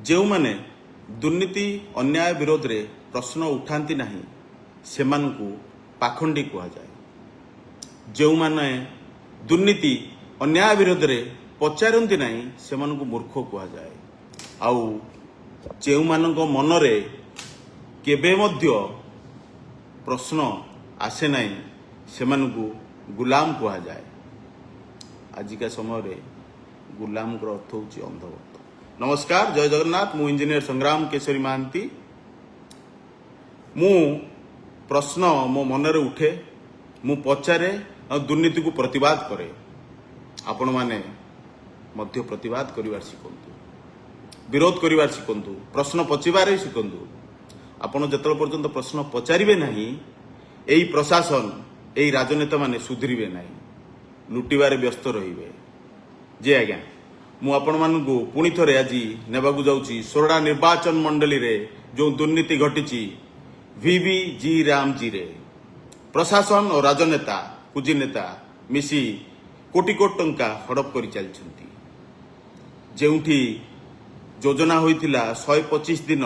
ଯେଉଁମାନେ ଦୁର୍ନୀତି ଅନ୍ୟାୟ ବିରୋଧରେ ପ୍ରଶ୍ନ ଉଠାନ୍ତି ନାହିଁ ସେମାନଙ୍କୁ ପାଖଣ୍ଡି କୁହାଯାଏ। ଯେଉଁମାନେ ଦୁର୍ନୀତି ଅନ୍ୟାୟ ବିରୋଧରେ ପଚାରନ୍ତି ନାହିଁ ସେମାନଙ୍କୁ ମୂର୍ଖ କୁହାଯାଏ। ଆଉ ଯେଉଁମାନଙ୍କ ମନରେ କେବେ ମଧ୍ୟ ପ୍ରଶ୍ନ ଆସେ ନାହିଁ ସେମାନଙ୍କୁ ଗୁଲାମ କୁହାଯାଏ। ଆଜିକା ସମୟରେ ଗୁଲାମଙ୍କର ଅର୍ଥ ହେଉଛି ଅନ୍ଧଭକ୍ତ। ନମସ୍କାର, ଜୟ ଜଗନ୍ନାଥ। ମୁଁ ଇଞ୍ଜିନିୟର ସଂଗ୍ରାମ କେଶରୀ ମହାନ୍ତି। ମୁଁ ପ୍ରଶ୍ନ ମୋ ମନରେ ଉଠେ, ମୁଁ ପଚାରେ ଆଉ ଦୁର୍ନୀତିକୁ ପ୍ରତିବାଦ କରେ। ଆପଣମାନେ ମଧ୍ୟ ପ୍ରତିବାଦ କରିବାର ଶିଖନ୍ତୁ, ବିରୋଧ କରିବାର ଶିଖନ୍ତୁ, ପ୍ରଶ୍ନ ପଚାରିବାରେ ଶିଖନ୍ତୁ। ଆପଣ ଯେତେବେଳେ ପର୍ଯ୍ୟନ୍ତ ପ୍ରଶ୍ନ ପଚାରିବେ ନାହିଁ ଏହି ପ୍ରଶାସନ, ଏହି ରାଜନେତାମାନେ ସୁଧରିବେ ନାହିଁ, ଲୁଟିବାରେ ବ୍ୟସ୍ତ ରହିବେ। ଯେ ଆଜ୍ଞା, ମୁଁ ଆପଣମାନଙ୍କୁ ପୁଣି ଥରେ ଆଜି ନେବାକୁ ଯାଉଛି ସୋରଡ଼ା ନିର୍ବାଚନ ମଣ୍ଡଳୀରେ ଯେଉଁ ଦୁର୍ନୀତି ଘଟିଛି VVG ରାମଜୀରେ। ପ୍ରଶାସନ ଓ ରାଜନେତା କୁଜି ନେତା ମିଶି କୋଟି କୋଟି ଟଙ୍କା ହଡପ କରି ଚାଲିଛନ୍ତି। ଯେଉଁଠି ଯୋଜନା ହୋଇଥିଲା 125 ଦିନ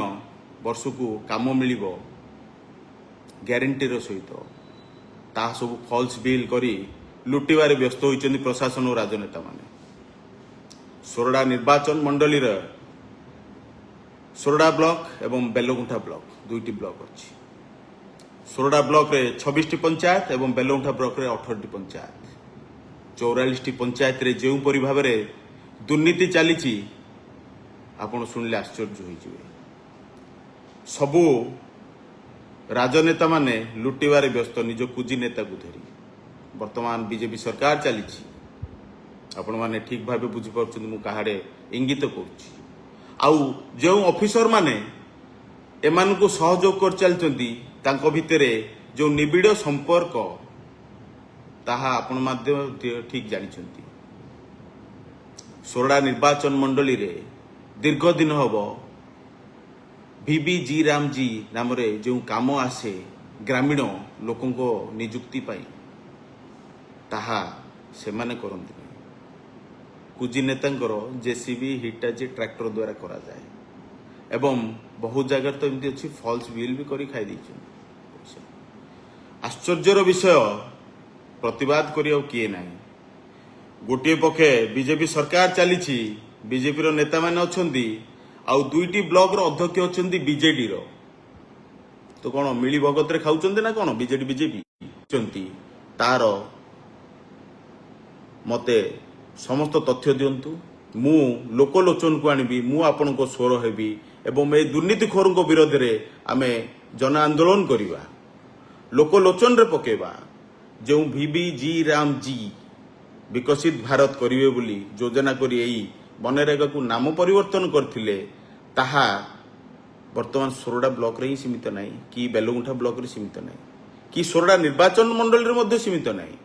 ବର୍ଷକୁ କାମ ମିଳିବ ଗ୍ୟାରେଣ୍ଟିର ସହିତ, ତାହା ସବୁ ଫଲ୍ସ ବିଲ୍ କରି ଲୁଟିବାରେ ବ୍ୟସ୍ତ ହୋଇଛନ୍ତି ପ୍ରଶାସନ ଓ ରାଜନେତାମାନେ। ସୋରଡ଼ା ନିର୍ବାଚନ ମଣ୍ଡଳୀର ସୋରଡ଼ା ବ୍ଲକ ଏବଂ ବେଲଗୁଣ୍ଠା ବ୍ଲକ, ଦୁଇଟି ବ୍ଲକ ଅଛି। ସୋରଡ଼ା ବ୍ଲକରେ 26ଟି ପଞ୍ଚାୟତ ଏବଂ ବେଲଗୁଣ୍ଠା ବ୍ଲକରେ 18ଟି ପଞ୍ଚାୟତ। 44ଟି ପଞ୍ଚାୟତରେ ଯେଉଁପରି ଭାବରେ ଦୁର୍ନୀତି ଚାଲିଛି ଆପଣ ଶୁଣିଲେ ଆଶ୍ଚର୍ଯ୍ୟ ହୋଇଯିବେ। ସବୁ ରାଜନେତାମାନେ ଲୁଟିବାରେ ବ୍ୟସ୍ତ ନିଜ କୁଜି ନେତାକୁ ଧରି। ବର୍ତ୍ତମାନ ବିଜେପି ସରକାର ଚାଲିଛି। ଆପଣମାନେ ଠିକ୍ ଭାବେ ବୁଝିପାରୁଛନ୍ତି ମୁଁ କାହାଡ଼େ ଇଙ୍ଗିତ କରୁଛି। ଆଉ ଯେଉଁ ଅଫିସରମାନେ ଏମାନଙ୍କୁ ସହଯୋଗ କରି ଚାଲିଛନ୍ତି ତାଙ୍କ ଭିତରେ ଯେଉଁ ନିବିଡ଼ ସମ୍ପର୍କ ତାହା ଆପଣ ମଧ୍ୟ ଠିକ୍ ଜାଣିଛନ୍ତି। ସୋରଡ଼ା ନିର୍ବାଚନ ମଣ୍ଡଳୀରେ ଦୀର୍ଘ ଦିନ ହେବ VVG ରାମଜୀ ନାମରେ ଯେଉଁ କାମ ଆସେ ଗ୍ରାମୀଣ ଲୋକଙ୍କ ନିଯୁକ୍ତି ପାଇଁ, ତାହା ସେମାନେ କରନ୍ତି ନାହିଁ। କୁଜି ନେତାଙ୍କର JCB, ହିଟାଚି ଟ୍ରାକ୍ଟର ଦ୍ୱାରା କରାଯାଏ ଏବଂ ବହୁ ଜାଗାରେ ତ ଏମିତି ଅଛି ଫଲ୍ସ ବିଲ୍ ବି କରି ଖାଇ ଦେଇଛନ୍ତି। ଆଶ୍ଚର୍ଯ୍ୟର ବିଷୟ, ପ୍ରତିବାଦ କରିବାକୁ କିଏ ନାହିଁ। ଗୋଟିଏ ପକ୍ଷେ ବିଜେପି ସରକାର ଚାଲିଛି, ବିଜେପିର ନେତାମାନେ ଅଛନ୍ତି, ଆଉ 2ଟି ବ୍ଲକର ଅଧ୍ୟକ୍ଷ ଅଛନ୍ତି ବିଜେଡିର। ତ କ'ଣ ମିଳି ଭଗତରେ ଖାଉଛନ୍ତି ନା କ'ଣ ବିଜେପି ଅଛନ୍ତି? ତାର ମତେ ସମସ୍ତ ତଥ୍ୟ ଦିଅନ୍ତୁ, ମୁଁ ଲୋକଲୋଚନକୁ ଆଣିବି, ମୁଁ ଆପଣଙ୍କ ସ୍ୱର ହେବି ଏବଂ ଏହି ଦୁର୍ନୀତିଖୋରଙ୍କ ବିରୋଧରେ ଆମେ ଜନ ଆନ୍ଦୋଳନ କରିବା, ଲୋକଲୋଚନରେ ପକେଇବା। ଯେଉଁ VVG ରାମଜୀ ବିକଶିତ ଭାରତ କରିବେ ବୋଲି ଯୋଜନା କରି ଏହି ମନରେଗାକୁ ନାମ ପରିବର୍ତ୍ତନ କରିଥିଲେ, ତାହା ବର୍ତ୍ତମାନ ସୋରଡ଼ା ବ୍ଲକରେ ହିଁ ସୀମିତ ନାହିଁ, କି ବେଲଗୁଣ୍ଠା ବ୍ଲକରେ ସୀମିତ ନାହିଁ, କି ସୋରଡ଼ା ନିର୍ବାଚନ ମଣ୍ଡଳୀରେ ମଧ୍ୟ ସୀମିତ ନାହିଁ।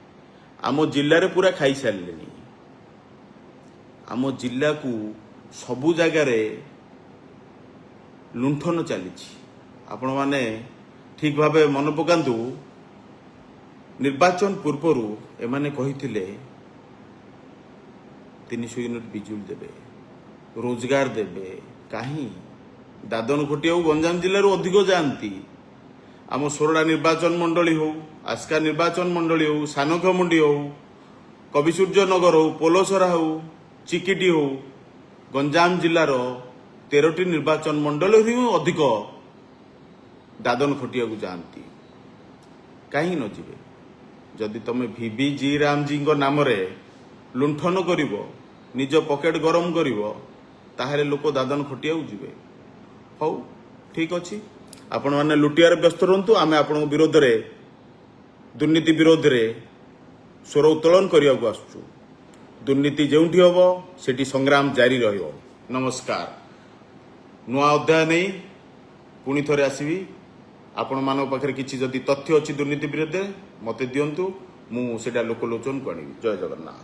ଆମ ଜିଲ୍ଲାରେ ପୁରା ଖାଇସାରିଲେଣି। ଆମ ଜିଲ୍ଲାକୁ ସବୁ ଜାଗାରେ ଲୁଣ୍ଠନ ଚାଲିଛି। ଆପଣମାନେ ଠିକ୍ ଭାବେ ମନେ ପକାନ୍ତୁ, ନିର୍ବାଚନ ପୂର୍ବରୁ ଏମାନେ କହିଥିଲେ 300 ୟୁନିଟ୍ ବିଜୁଳି ଦେବେ, ରୋଜଗାର ଦେବେ। କାହିଁ? ଦାଦନ ଖଟିବାକୁ ଗଞ୍ଜାମ ଜିଲ୍ଲାରୁ ଅଧିକ ଯାଆନ୍ତି। ଆମ ସୋରଡ଼ା ନିର୍ବାଚନ ମଣ୍ଡଳୀ ହେଉ, ଆସ୍କା ନିର୍ବାଚନ ମଣ୍ଡଳୀ ହେଉ, ସାନଖମୁଣ୍ଡି ହେଉ, କବିସୂର୍ଯ୍ୟନଗର ହେଉ, ପୋଲସରା ହେଉ, ଚିକିଟି ହେଉ, ଗଞ୍ଜାମ ଜିଲ୍ଲାର 13ଟି ନିର୍ବାଚନ ମଣ୍ଡଳୀରୁ ହିଁ ଅଧିକ ଦାଦନ ଖଟିବାକୁ ଯାଆନ୍ତି। କାହିଁକି ନ ଯିବେ? ଯଦି ତମେ VVG ରାମଜୀଙ୍କ ନାମରେ ଲୁଣ୍ଠନ କରିବ, ନିଜ ପକେଟ ଗରମ କରିବ, ତାହେଲେ ଲୋକ ଦାଦନ ଖଟିବାକୁ ଯିବେ। ହଉ, ଠିକ୍ ଅଛି, ଆପଣମାନେ ଲୁଟିବାରେ ବ୍ୟସ୍ତ ରୁହନ୍ତୁ। ଆମେ ଆପଣଙ୍କ ବିରୋଧରେ, ଦୁର୍ନୀତି ବିରୋଧରେ ସ୍ୱର ଉତ୍ତୋଳନ କରିବାକୁ ଆସୁଛୁ। ଦୁର୍ନୀତି ଯେଉଁଠି ହେବ ସେଠି ସଂଗ୍ରାମ ଜାରି ରହିବ। ନମସ୍କାର। ନୂଆ ଅଧ୍ୟାୟ ନେଇ ପୁଣି ଥରେ ଆସିବି। ଆପଣମାନଙ୍କ ପାଖରେ କିଛି ଯଦି ତଥ୍ୟ ଅଛି ଦୁର୍ନୀତି ବିରୋଧରେ ମୋତେ ଦିଅନ୍ତୁ, ମୁଁ ସେଇଟା ଲୋକଲୋଚନକୁ ଆଣିବି। ଜୟ ଜଗନ୍ନାଥ।